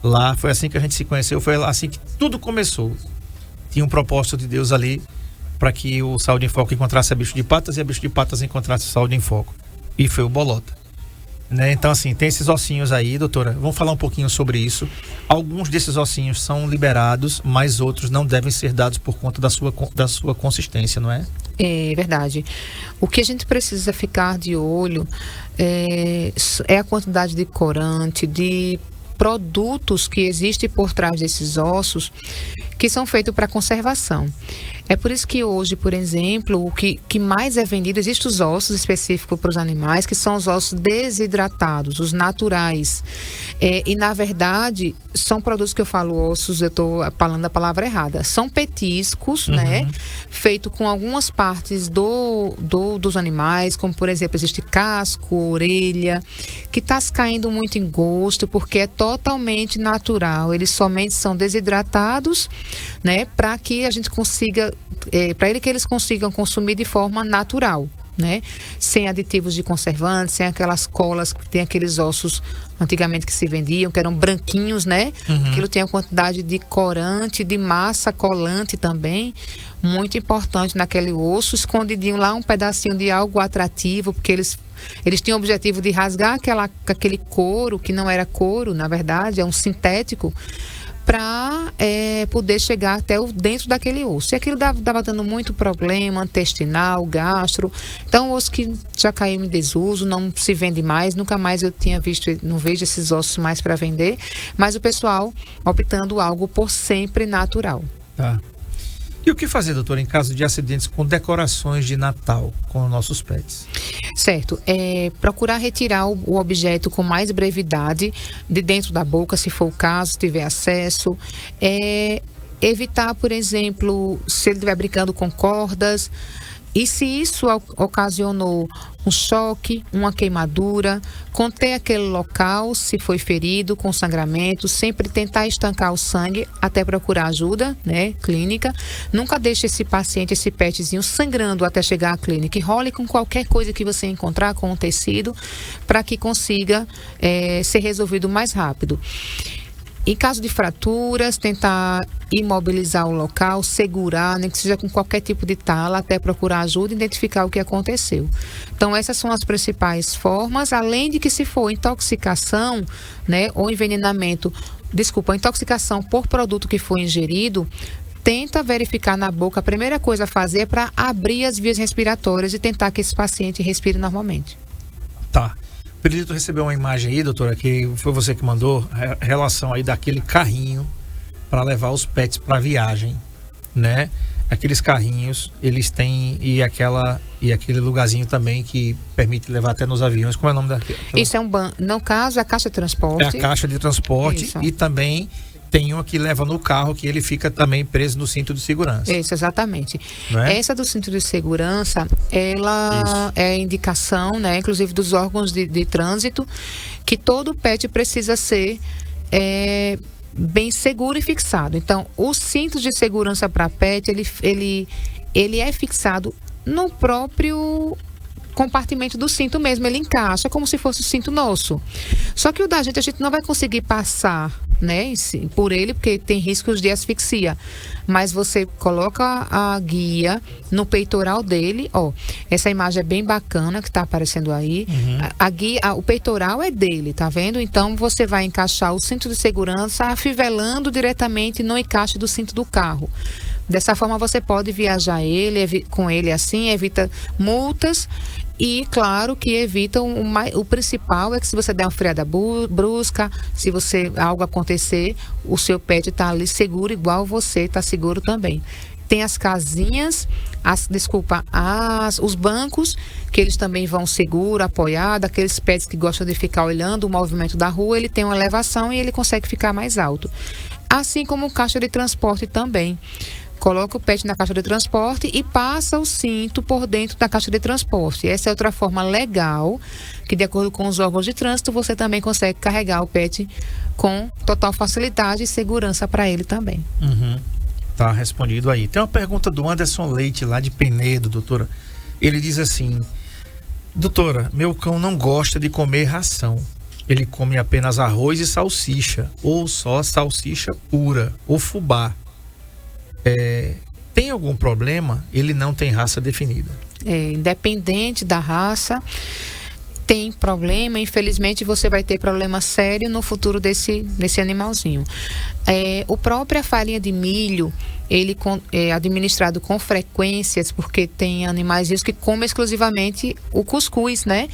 lá, foi assim que a gente se conheceu, foi assim que tudo começou. Tinha um propósito de Deus ali para que o Saúde em Foco encontrasse a Bicho de Patas e a Bicho de Patas encontrasse o Saúde em Foco. E foi o bolota. Né? Então, assim, tem esses ossinhos aí, doutora. Vamos falar um pouquinho sobre isso. Alguns desses ossinhos são liberados, mas outros não devem ser dados por conta da sua consistência, não é? É verdade. O que a gente precisa ficar de olho é a quantidade de corante, de produtos que existem por trás desses ossos, que são feitos para conservação. É por isso que hoje, por exemplo, o que mais é vendido, existem os ossos específicos para os animais, que são os ossos desidratados, os naturais. E, na verdade, são produtos que eu falo ossos, eu estou falando a palavra errada. São petiscos, né? Feito com algumas partes dos animais, como, por exemplo, existe casco, orelha, que está se caindo muito em gosto, porque é totalmente natural. Eles somente são desidratados, né? Para que a gente consiga, para que eles consigam consumir de forma natural, né? Sem aditivos de conservantes, sem aquelas colas que tem aqueles ossos antigamente que se vendiam, que eram branquinhos, né? Aquilo tem uma quantidade de corante, de massa colante também, muito importante naquele osso, escondidinho lá um pedacinho de algo atrativo, porque eles tinham o objetivo de rasgar aquele couro, que não era couro, na verdade, é um sintético, para poder chegar até dentro daquele osso. E aquilo dava dando muito problema intestinal, gastro. Então, o osso que já caiu em desuso, não se vende mais. Nunca mais eu tinha visto, não vejo esses ossos mais para vender. Mas o pessoal optando algo por sempre natural. Tá. E o que fazer, doutora, em caso de acidentes com decorações de Natal com nossos pets? Certo. Procurar retirar o objeto com mais brevidade de dentro da boca, se for o caso, se tiver acesso. Evitar, por exemplo, se ele estiver brincando com cordas. E se isso ocasionou um choque, uma queimadura, conter aquele local, se foi ferido, com sangramento, sempre tentar estancar o sangue até procurar ajuda, né, clínica. Nunca deixe esse paciente, esse petzinho, sangrando até chegar à clínica. E role com qualquer coisa que você encontrar, com um tecido, para que consiga ser resolvido mais rápido. Em caso de fraturas, tentar imobilizar o local, segurar, nem que seja com qualquer tipo de tala, até procurar ajuda e identificar o que aconteceu. Então, essas são as principais formas, além de que se for intoxicação, né, ou envenenamento, intoxicação por produto que foi ingerido, tenta verificar na boca. A primeira coisa a fazer é para abrir as vias respiratórias e tentar que esse paciente respire normalmente. Tá. Acredito receber uma imagem aí, doutora, que foi você que mandou, a relação aí daquele carrinho para levar os pets para viagem, né? Aqueles carrinhos, eles têm e aquele lugarzinho também que permite levar até nos aviões. Como é o nome daquele? Isso é no caso, a caixa de transporte. É a caixa de transporte. Isso. E também tem uma que leva no carro, que ele fica também preso no cinto de segurança. Isso, exatamente. É? Essa do cinto de segurança, ela é indicação, né, inclusive dos órgãos de trânsito, que todo pet precisa ser bem seguro e fixado. Então, o cinto de segurança para pet, ele é fixado no próprio compartimento do cinto mesmo, ele encaixa como se fosse o cinto nosso. Só que o da gente, a gente não vai conseguir passar, né, por ele, porque tem riscos de asfixia. Mas você coloca a guia no peitoral dele, ó. Essa imagem é bem bacana que tá aparecendo aí. A guia, o peitoral é dele, tá vendo? Então você vai encaixar o cinto de segurança afivelando diretamente no encaixe do cinto do carro. Dessa forma você pode viajar com ele assim, evita multas. E claro que evita o principal é que se você der uma freada brusca, se algo acontecer, o seu pet está ali seguro, igual você está seguro também. Tem as casinhas, os bancos, que eles também vão seguro, apoiado. Aqueles pets que gostam de ficar olhando o movimento da rua, ele tem uma elevação e ele consegue ficar mais alto. Assim como caixa de transporte também. Coloca o pet na caixa de transporte e passa o cinto por dentro da caixa de transporte. Essa é outra forma legal, que de acordo com os órgãos de trânsito, você também consegue carregar o pet com total facilidade e segurança para ele também. Tá respondido aí. Tem uma pergunta do Anderson Leite, lá de Penedo, doutora. Ele diz assim: doutora, meu cão não gosta de comer ração. Ele come apenas arroz e salsicha, ou só salsicha pura, ou fubá. Tem algum problema? Ele não tem raça definida. Independente da raça, tem problema. Infelizmente você vai ter problema sério no futuro desse animalzinho. O própria farinha de milho, ele é administrado com frequências, porque tem animais que comem exclusivamente o cuscuz, né?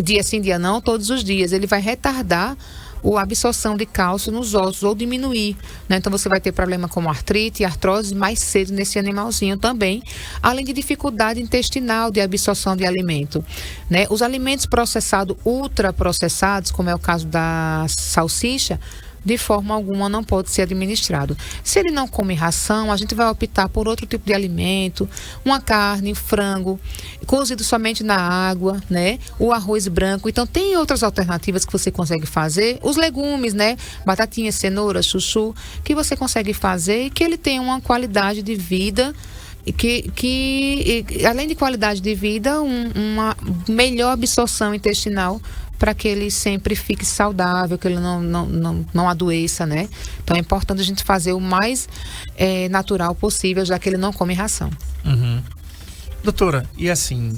Dia sim, dia não, todos os dias. Ele vai retardar a absorção de cálcio nos ossos ou diminuir, né? Então você vai ter problema como artrite e artrose mais cedo nesse animalzinho também, além de dificuldade intestinal de absorção de alimento, né? Os alimentos processados, ultraprocessados, como é o caso da salsicha, de forma alguma não pode ser administrado. Se ele não come ração, a gente vai optar por outro tipo de alimento, uma carne, frango, cozido somente na água, né? O arroz branco. Então tem outras alternativas que você consegue fazer. Os legumes, né? Batatinha, cenoura, chuchu, que você consegue fazer e que ele tenha uma qualidade de vida que além de qualidade de vida, uma melhor absorção intestinal, para que ele sempre fique saudável, que ele não adoeça, né? Então é importante a gente fazer o mais natural possível, já que ele não come ração. Uhum. Doutora, e assim,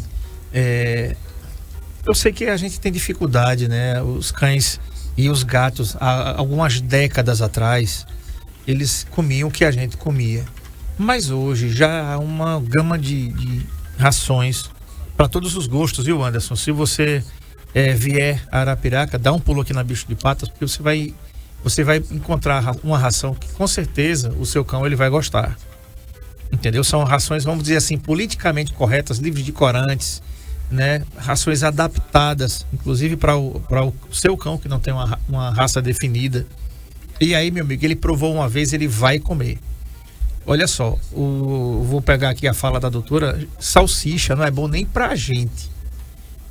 eu sei que a gente tem dificuldade, né? Os cães e os gatos, há algumas décadas atrás, eles comiam o que a gente comia. Mas hoje já há uma gama de rações para todos os gostos, viu, Anderson? Se você vier a Arapiraca, dá um pulo aqui na Bicho de Patas, porque você vai encontrar uma ração que com certeza o seu cão ele vai gostar. Entendeu? São rações, vamos dizer assim, politicamente corretas, livres de corantes, né? Rações adaptadas, inclusive para o seu cão que não tem uma raça definida. E aí, meu amigo, ele provou uma vez, ele vai comer. Olha só, vou pegar aqui a fala da doutora. Salsicha não é bom nem pra gente.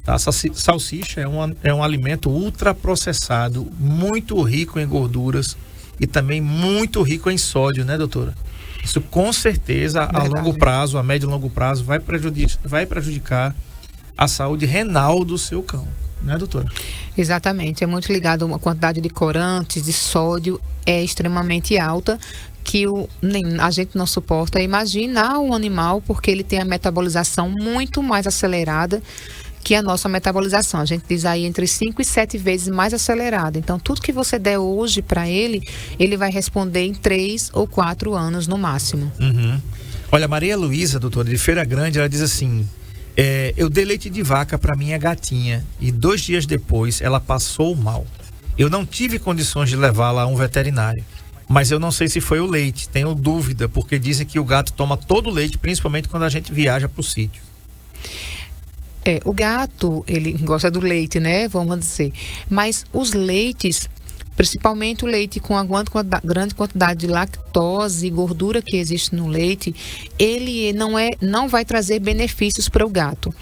Tá? Salsicha é um alimento ultraprocessado, muito rico em gorduras e também muito rico em sódio, né, doutora? Isso com certeza a longo prazo, a médio e longo prazo, vai prejudicar a saúde renal do seu cão, né, doutora? Exatamente, é muito ligado a uma quantidade de corantes, de sódio é extremamente alta, que a gente não suporta. Imaginar um animal, porque ele tem a metabolização muito mais acelerada que a nossa metabolização. A gente diz aí entre 5 e 7 vezes mais acelerada. Então, tudo que você der hoje para ele vai responder em 3 ou 4 anos no máximo. Uhum. Olha, Maria Luísa, doutora, de Feira Grande, ela diz assim: eu dei leite de vaca para minha gatinha e 2 dias depois ela passou mal. Eu não tive condições de levá-la a um veterinário, mas eu não sei se foi o leite, tenho dúvida, porque dizem que o gato toma todo o leite, principalmente quando a gente viaja para o sítio. O gato, ele gosta do leite, né? Vamos dizer. Mas os leites, principalmente o leite com a grande quantidade de lactose e gordura que existe no leite, ele não vai trazer benefícios para o gato.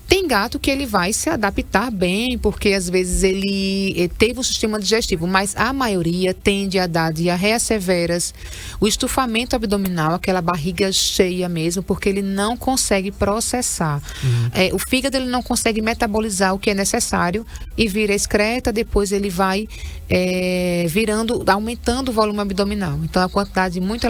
Tem gato que ele vai se adaptar bem, porque às vezes ele teve um sistema digestivo, mas a maioria tende a dar diarreias severas, o estufamento abdominal, aquela barriga cheia mesmo, porque ele não consegue processar. O fígado ele não consegue metabolizar o que é necessário e vira excreta, depois ele vai aumentando o volume abdominal. Então a quantidade muito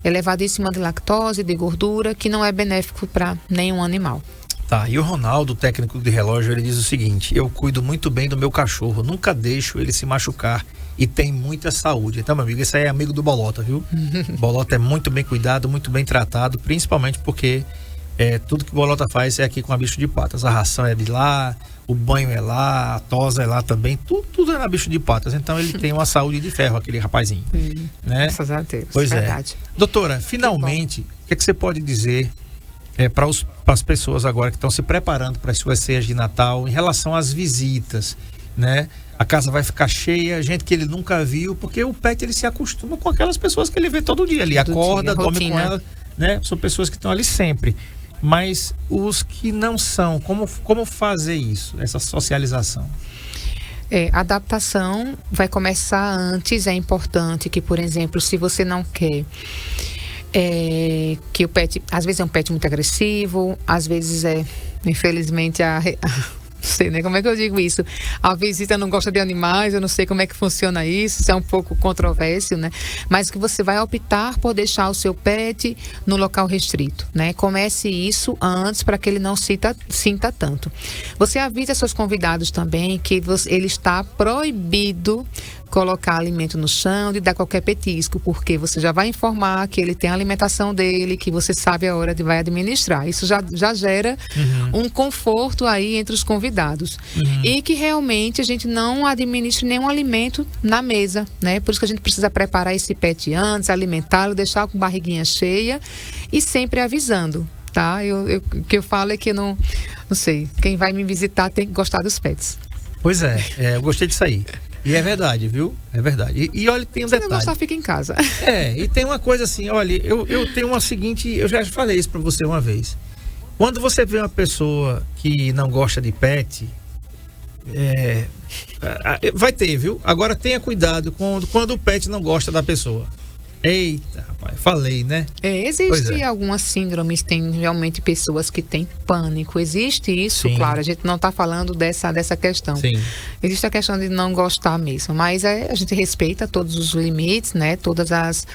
elevadíssima de lactose, de gordura, que não é benéfico para nenhum animal. Tá, e o Ronaldo, técnico de relógio, ele diz o seguinte: eu cuido muito bem do meu cachorro, nunca deixo ele se machucar e tem muita saúde. Então, meu amigo, esse aí é amigo do Bolota, viu? Bolota é muito bem cuidado, muito bem tratado, principalmente porque tudo que o Bolota faz é aqui com a Bicho de Patas. A ração é de lá, o banho é lá, a tosa é lá também, tudo é na Bicho de Patas. Então ele tem uma saúde de ferro, aquele rapazinho. Né? Graças a Deus, pois verdade. Doutora, finalmente, o que você pode dizer para as pessoas agora que estão se preparando para as suas ceias de Natal em relação às visitas, né? A casa vai ficar cheia, gente que ele nunca viu, porque o pet ele se acostuma com aquelas pessoas que ele vê todo dia. Ele acorda, dorme com ela, né? São pessoas que estão ali sempre. Mas os que não são, como fazer isso, essa socialização? A adaptação vai começar antes. É importante que, por exemplo, se você não quer que o pet, às vezes é um pet muito agressivo, às vezes infelizmente não sei nem como é que eu digo isso, a visita não gosta de animais, eu não sei como é que funciona isso é um pouco controverso, né? Mas que você vai optar por deixar o seu pet no local restrito, né? Comece isso antes para que ele não sinta tanto. Você avisa seus convidados também que ele está proibido colocar alimento no chão, de dar qualquer petisco, porque você já vai informar que ele tem a alimentação dele, que você sabe a hora de vai administrar. Isso já gera um conforto aí entre os convidados. E que realmente a gente não administre nenhum alimento na mesa, né? Por isso que a gente precisa preparar esse pet antes, alimentá-lo, deixar com barriguinha cheia e sempre avisando, tá? O que eu falo é que não sei, quem vai me visitar tem que gostar dos pets. Pois é, eu gostei disso aí. E é verdade, viu? É verdade. E olha, tem um detalhe. Se não gostar, fica em casa. E tem uma coisa assim, olha, eu tenho uma seguinte, eu já falei isso pra você uma vez. Quando você vê uma pessoa que não gosta de pet, vai ter, viu? Agora tenha cuidado quando o pet não gosta da pessoa. Eita, rapaz, falei, né? Existe algumas síndromes, tem realmente pessoas que têm pânico. Existe isso, Sim. Claro, a gente não está falando dessa questão. Sim. Existe a questão de não gostar mesmo, mas a gente respeita todos os limites, né? Todas as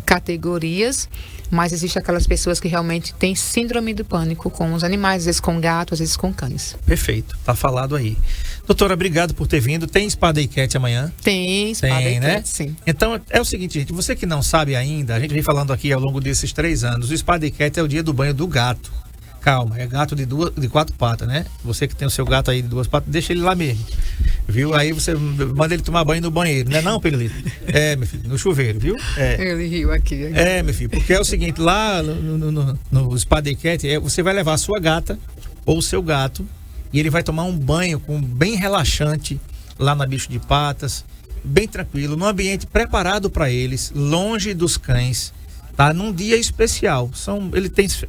categorias, mas existe aquelas pessoas que realmente têm síndrome do pânico com os animais, às vezes com gato, às vezes com cães. Perfeito, tá falado aí. Doutora, obrigado por ter vindo. Tem Espada e Cat amanhã? Tem Espada e né? Cat, sim. Então é o seguinte, gente, você que não sabe ainda, a gente vem falando aqui ao longo desses 3 anos, o Espada e Cat é o dia do banho do gato. Calma, é gato de 4 patas, né? Você que tem o seu gato aí de 2 patas, deixa ele lá mesmo. Viu? Aí você manda ele tomar banho no banheiro, não é não, Pirulito? Meu filho, no chuveiro, viu? Ele riu aqui. Meu filho, porque é o seguinte, lá no Espada e Cat, você vai levar a sua gata ou o seu gato e ele vai tomar um banho bem relaxante lá na Bicho de Patas, bem tranquilo, num ambiente preparado para eles, longe dos cães, tá? Num dia especial.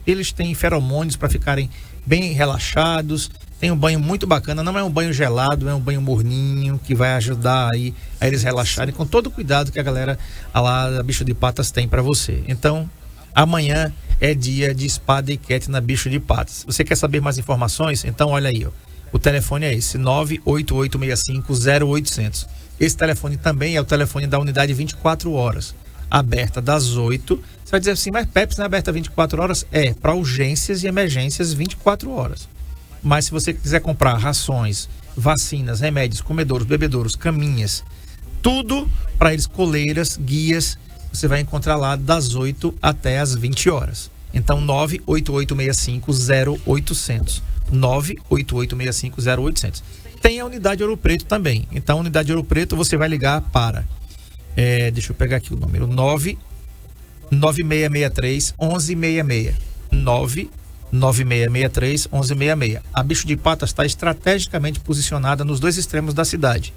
Eles têm feromônios para ficarem bem relaxados. Tem um banho muito bacana, não é um banho gelado, é um banho morninho que vai ajudar aí a eles relaxarem com todo o cuidado que a galera lá da Bicho de Patas tem para você. Então, amanhã é dia de Espada e Cat na Bicho de Patas. Você quer saber mais informações? Então olha aí, ó. O telefone é esse, 98865-0800. Esse telefone também é o telefone da unidade 24 horas, aberta das 8. Você vai dizer assim, mas Pepsi não é aberta 24 horas? Para urgências e emergências 24 horas. Mas se você quiser comprar rações, vacinas, remédios, comedouros, bebedouros, caminhas, tudo para eles, coleiras, guias, você vai encontrar lá das 8 até as 20 horas. Então 98865-0800. 98865-0800. Tem a unidade Ouro Preto também. Então a unidade Ouro Preto você vai ligar para deixa eu pegar aqui o número 9663-1166. 9663-1166. A Bicho de Patas está estrategicamente posicionada nos 2 extremos da cidade.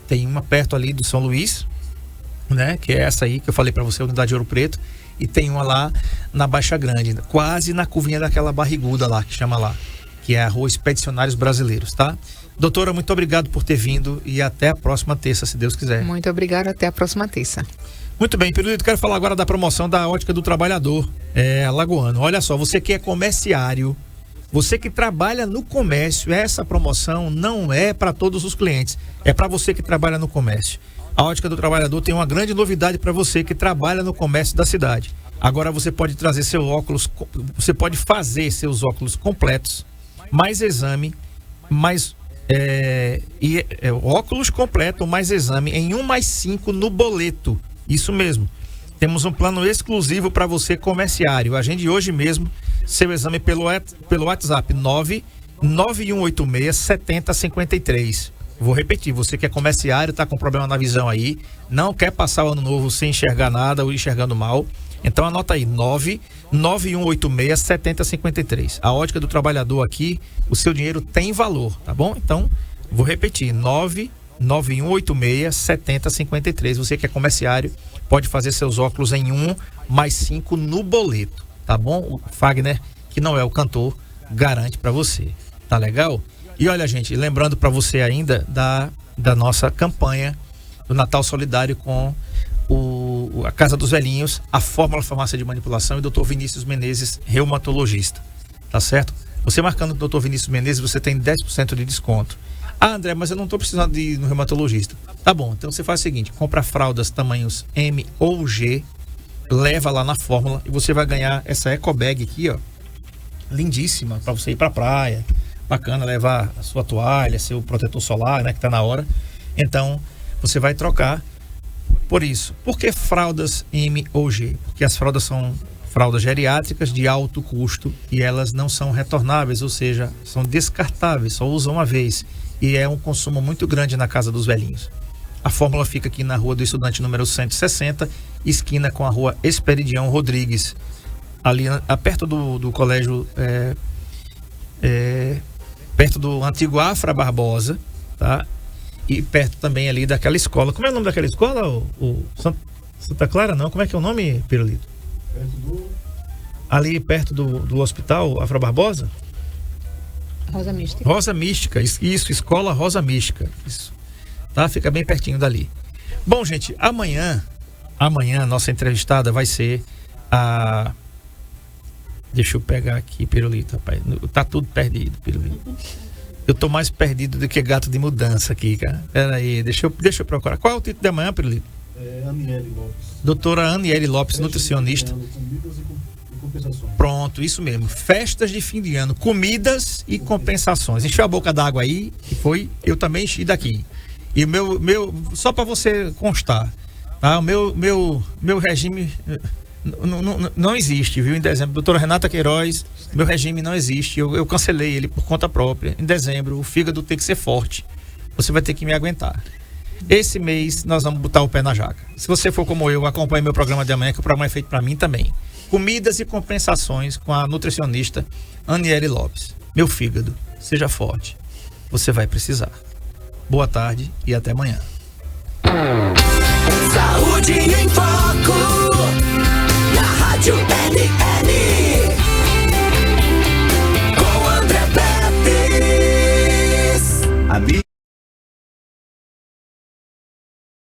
Tem uma perto ali do São Luís, né? Que é essa aí que eu falei para você, a unidade Ouro Preto, e tem uma lá na Baixa Grande, quase na curvinha daquela barriguda lá, que chama lá, que é a Rua Expedicionários Brasileiros, tá? Doutora, muito obrigado por ter vindo e até a próxima terça, se Deus quiser. Muito obrigada, até a próxima terça. Muito bem, Pirulito, quero falar agora da promoção da Ótica do Trabalhador, Alagoano. Olha só, você que é comerciário, você que trabalha no comércio, essa promoção não é para todos os clientes, é para você que trabalha no comércio. A Ótica do Trabalhador tem uma grande novidade para você que trabalha no comércio da cidade. Agora você pode trazer seu óculos, você pode fazer seus óculos completos, mais exame, mais óculos completo, mais exame em 1+5 no boleto. Isso mesmo. Temos um plano exclusivo para você comerciário. Agende hoje mesmo seu exame pelo WhatsApp 99186-7053. Vou repetir, você que é comerciário, está com problema na visão aí, não quer passar o ano novo sem enxergar nada ou enxergando mal, então anota aí, 99186-7053. A Ótica do Trabalhador aqui, o seu dinheiro tem valor, tá bom? Então, vou repetir, 99186-7053. Você que é comerciário, pode fazer seus óculos em 1+5 no boleto, tá bom? O Fagner, que não é o cantor, garante para você, tá legal? E olha, gente, lembrando para você ainda da nossa campanha do Natal Solidário com a Casa dos Velhinhos, a Fórmula Farmácia de Manipulação e o Dr. Vinícius Menezes, reumatologista, tá certo? Você marcando o Dr. Vinícius Menezes, você tem 10% de desconto. Ah, André, mas eu não estou precisando de ir no reumatologista. Tá bom, então você faz o seguinte, compra fraldas tamanhos M ou G, leva lá na Fórmula e você vai ganhar essa eco bag aqui, ó, lindíssima, para você ir pra praia. Bacana levar a sua toalha, seu protetor solar, né, que tá na hora. Então, você vai trocar por isso. Por que fraldas M ou G? Porque as fraldas são fraldas geriátricas de alto custo e elas não são retornáveis, ou seja, são descartáveis, só usam uma vez. E é um consumo muito grande na casa dos velhinhos. A fórmula fica aqui na Rua do Estudante número 160, esquina com a Rua Esperidião Rodrigues, ali perto do colégio, perto do antigo Afra Barbosa, tá? E perto também ali daquela escola. Como é o nome daquela escola? O Santa Clara, não? Como é que é o nome, Pirulito? Ali perto do hospital Afra Barbosa? Rosa Mística. Rosa Mística, isso, Escola Rosa Mística. Isso. Tá? Fica bem pertinho dali. Bom, gente, amanhã nossa entrevistada vai ser a... Deixa eu pegar aqui, Pirulito, rapaz. Tá tudo perdido, Pirulito. Eu tô mais perdido do que gato de mudança aqui, cara. Pera aí, deixa eu procurar. Qual é o título da manhã, Pirulito? Aniele Lopes. Doutora Aniele Lopes, nutricionista. Comidas e compensações. Pronto, isso mesmo. Festas de fim de ano, comidas e compensações. Encheu a boca d'água aí, e foi, eu também enchi daqui. E o meu só para você constar, tá? O meu regime não existe, viu? Em dezembro, doutora Renata Queiroz, meu regime não existe. Eu cancelei ele por conta própria. Em dezembro, o fígado tem que ser forte. Você vai ter que me aguentar. Esse mês nós vamos botar o pé na jaca. Se você for como eu, acompanhe meu programa de amanhã, que o programa é feito para mim também. Comidas e compensações com a nutricionista Aniele Lopes. Meu fígado, seja forte. Você vai precisar. Boa tarde e até amanhã. Saúde em Foco.